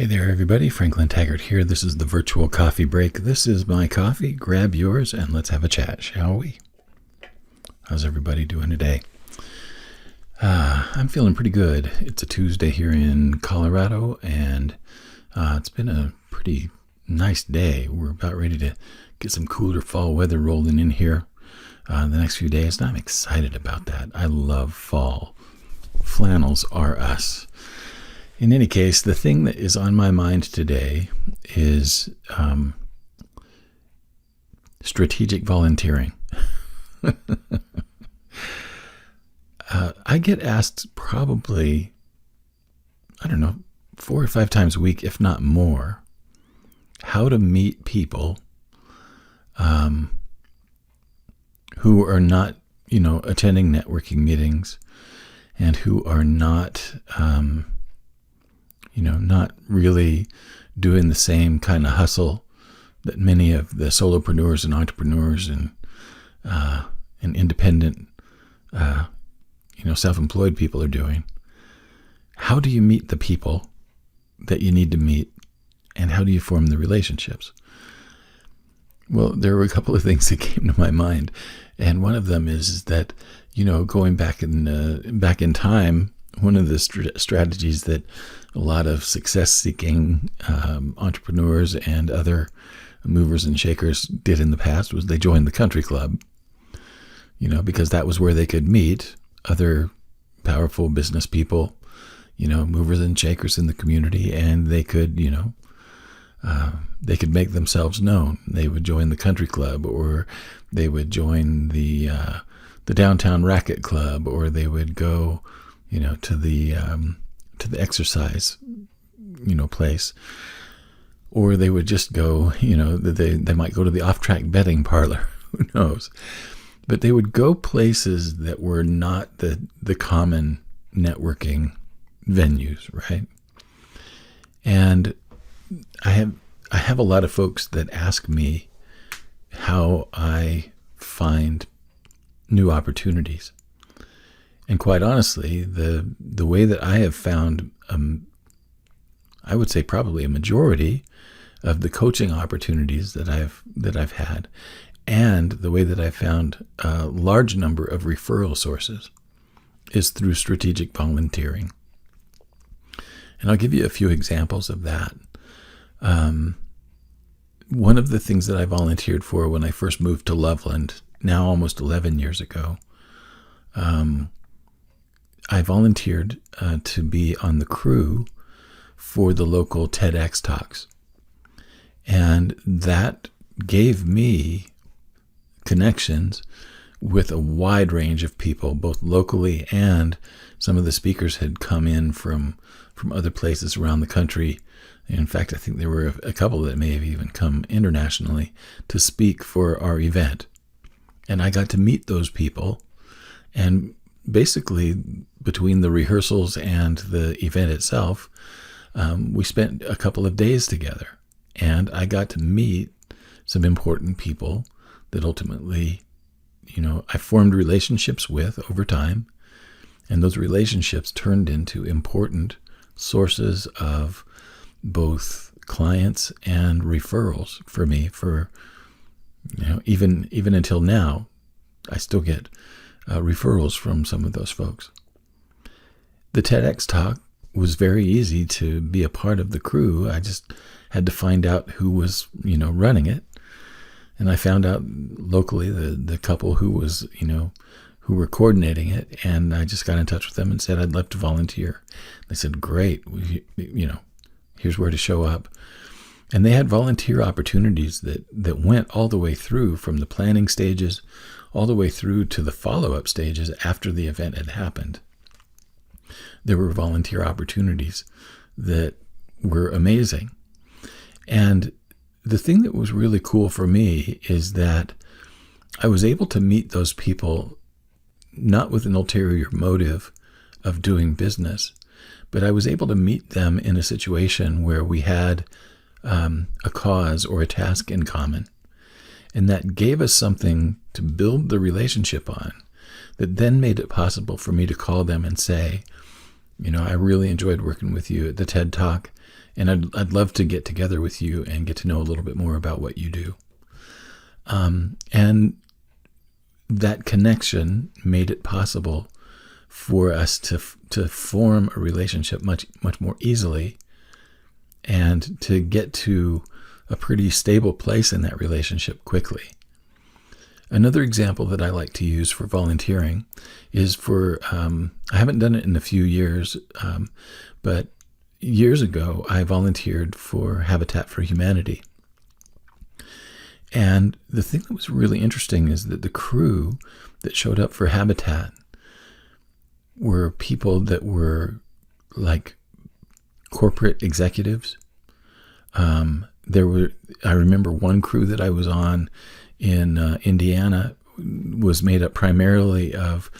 Hey there, everybody. Franklin Taggart here. This is the virtual coffee break. This is my coffee. Grab yours and let's have a chat, shall we? How's everybody doing today? I'm feeling pretty good. It's a Tuesday here in Colorado, and it's been a pretty nice day. We're about ready to get some cooler fall weather rolling in here the next few days, and I'm excited about that. I love fall. Flannels are us. In any case, the thing that is on my mind today is strategic volunteering. I get asked probably, 4 or 5 times a week, if not more, how to meet people who are not, attending networking meetings and who are not, not really doing the same kind of hustle that many of the solopreneurs and entrepreneurs and independent, self-employed people are doing. How do you meet the people that you need to meet, and how do you form the relationships? Well, there were a couple of things that came to my mind, and one of them is that, going back in time, one of the strategies that a lot of success-seeking entrepreneurs and other movers and shakers did in the past was they joined the country club, because that was where they could meet other powerful business people, movers and shakers in the community, and they could, they could make themselves known. They would join the country club, or they would join the downtown racket club, or they would go, to the exercise, place, or they would just go, they might go to the off-track betting parlor. Who knows? But they would go places that were not the common networking venues, right? And I have a lot of folks that ask me how I find new opportunities. And quite honestly, the way that I have found, I would say probably a majority of the coaching opportunities that I've had, and the way that I found a large number of referral sources, is through strategic volunteering. And I'll give you a few examples of that. One of the things that I volunteered for when I first moved to Loveland, now almost 11 years ago, I volunteered to be on the crew for the local TEDx talks. And that gave me connections with a wide range of people, both locally, and some of the speakers had come in from other places around the country. In fact, I think there were a couple that may have even come internationally to speak for our event. And I got to meet those people, and basically between the rehearsals and the event itself, we spent a couple of days together, and I got to meet some important people that ultimately, I formed relationships with over time, and those relationships turned into important sources of both clients and referrals for me. For even until now, I still get referrals from some of those folks. The TEDx talk was very easy to be a part of the crew. I just had to find out who was, running it. And I found out locally the couple who was, who were coordinating it. And I just got in touch with them and said, I'd love to volunteer. They said, great, here's where to show up. And they had volunteer opportunities that went all the way through, from the planning stages all the way through to the follow-up stages after the event had happened. There were volunteer opportunities that were amazing. And the thing that was really cool for me is that I was able to meet those people not with an ulterior motive of doing business, but I was able to meet them in a situation where we had a cause or a task in common. And that gave us something to build the relationship on, that then made it possible for me to call them and say, I really enjoyed working with you at the TED Talk, and I'd love to get together with you and get to know a little bit more about what you do. And that connection made it possible for us to form a relationship much more easily, and to get to a pretty stable place in that relationship quickly. Another example that I like to use for volunteering is I haven't done it in a few years, but years ago I volunteered for Habitat for Humanity. And the thing that was really interesting is that the crew that showed up for Habitat were people that were like corporate executives. I remember one crew that I was on in Indiana was made up primarily of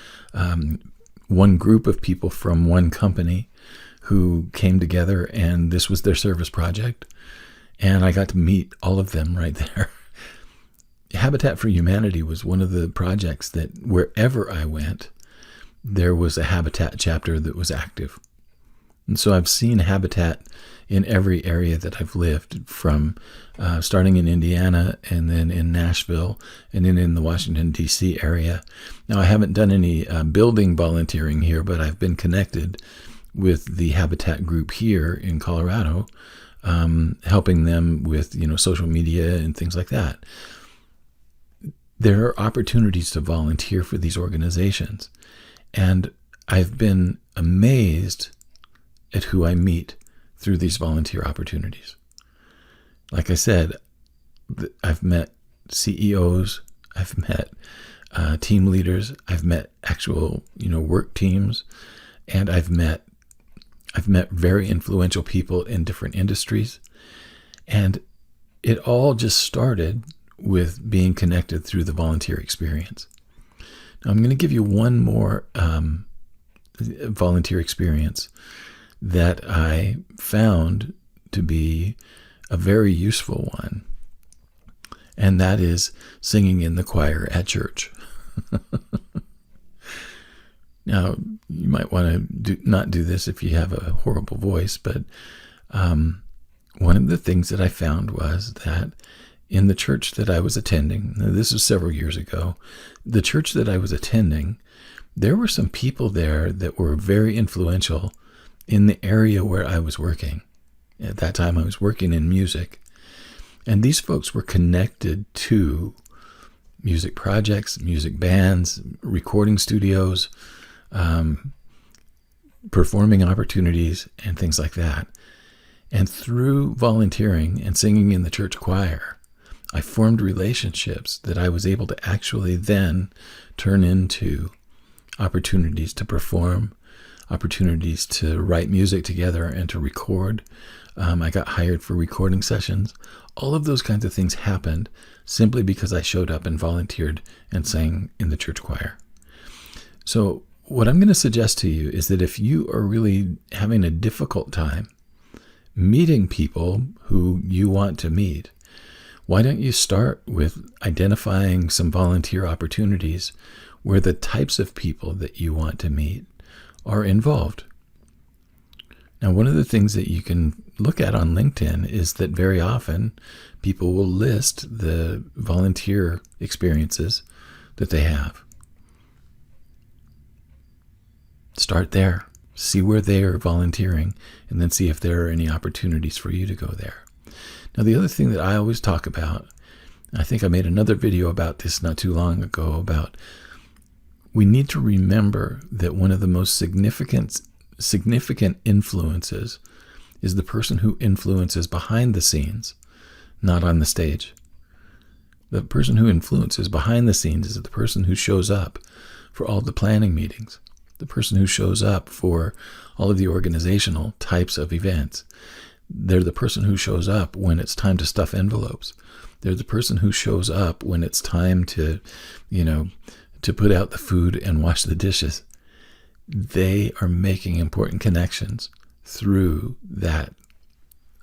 one group of people from one company who came together, and this was their service project. And I got to meet all of them right there. Habitat for Humanity was one of the projects that wherever I went, there was a Habitat chapter that was active. And so I've seen Habitat in every area that I've lived, from starting in Indiana, and then in Nashville, and then in the Washington, D.C. area. Now, I haven't done any building volunteering here, but I've been connected with the Habitat group here in Colorado, helping them with social media and things like that. There are opportunities to volunteer for these organizations, and I've been amazed at who I meet through these volunteer opportunities. Like I said, I've met CEOs, I've met team leaders, I've met actual work teams, and I've met very influential people in different industries, and it all just started with being connected through the volunteer experience. Now, I'm going to give you one more volunteer experience that I found to be a very useful one, and that is singing in the choir at church. Now, you might want to not do this if you have a horrible voice, but one of the things that I found was that in the church that I was attending, this was several years ago, the church that I was attending, there were some people there that were very influential in the area where I was working. At that time, I was working in music. And these folks were connected to music projects, music bands, recording studios, performing opportunities, and things like that. And through volunteering and singing in the church choir, I formed relationships that I was able to actually then turn into opportunities to perform, opportunities to write music together and to record. I got hired for recording sessions. All of those kinds of things happened simply because I showed up and volunteered and sang in the church choir. So what I'm going to suggest to you is that if you are really having a difficult time meeting people who you want to meet, why don't you start with identifying some volunteer opportunities where the types of people that you want to meet are involved? Now, one of the things that you can look at on LinkedIn is that very often people will list the volunteer experiences that they have. Start there. See where they are volunteering, and then see if there are any opportunities for you to go there. Now, the other thing that I always talk about, I think I made another video about this not too long ago, about we need to remember that one of the most significant influences is the person who influences behind the scenes, not on the stage. The person who influences behind the scenes is the person who shows up for all the planning meetings, the person who shows up for all of the organizational types of events. They're the person who shows up when it's time to stuff envelopes. They're the person who shows up when it's time to, to put out the food and wash the dishes. They are making important connections through that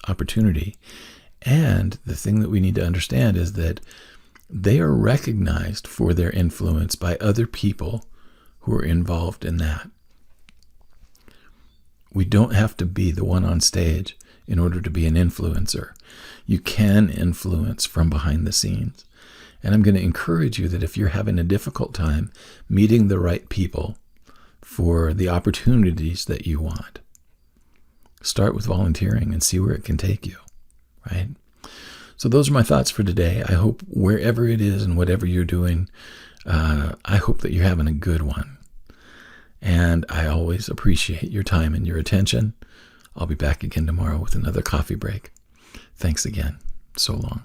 opportunity. And the thing that we need to understand is that they are recognized for their influence by other people who are involved in that. We don't have to be the one on stage in order to be an influencer. You can influence from behind the scenes. And I'm going to encourage you that if you're having a difficult time meeting the right people for the opportunities that you want, start with volunteering and see where it can take you, right? So those are my thoughts for today. I hope wherever it is and whatever you're doing, I hope that you're having a good one. And I always appreciate your time and your attention. I'll be back again tomorrow with another coffee break. Thanks again. So long.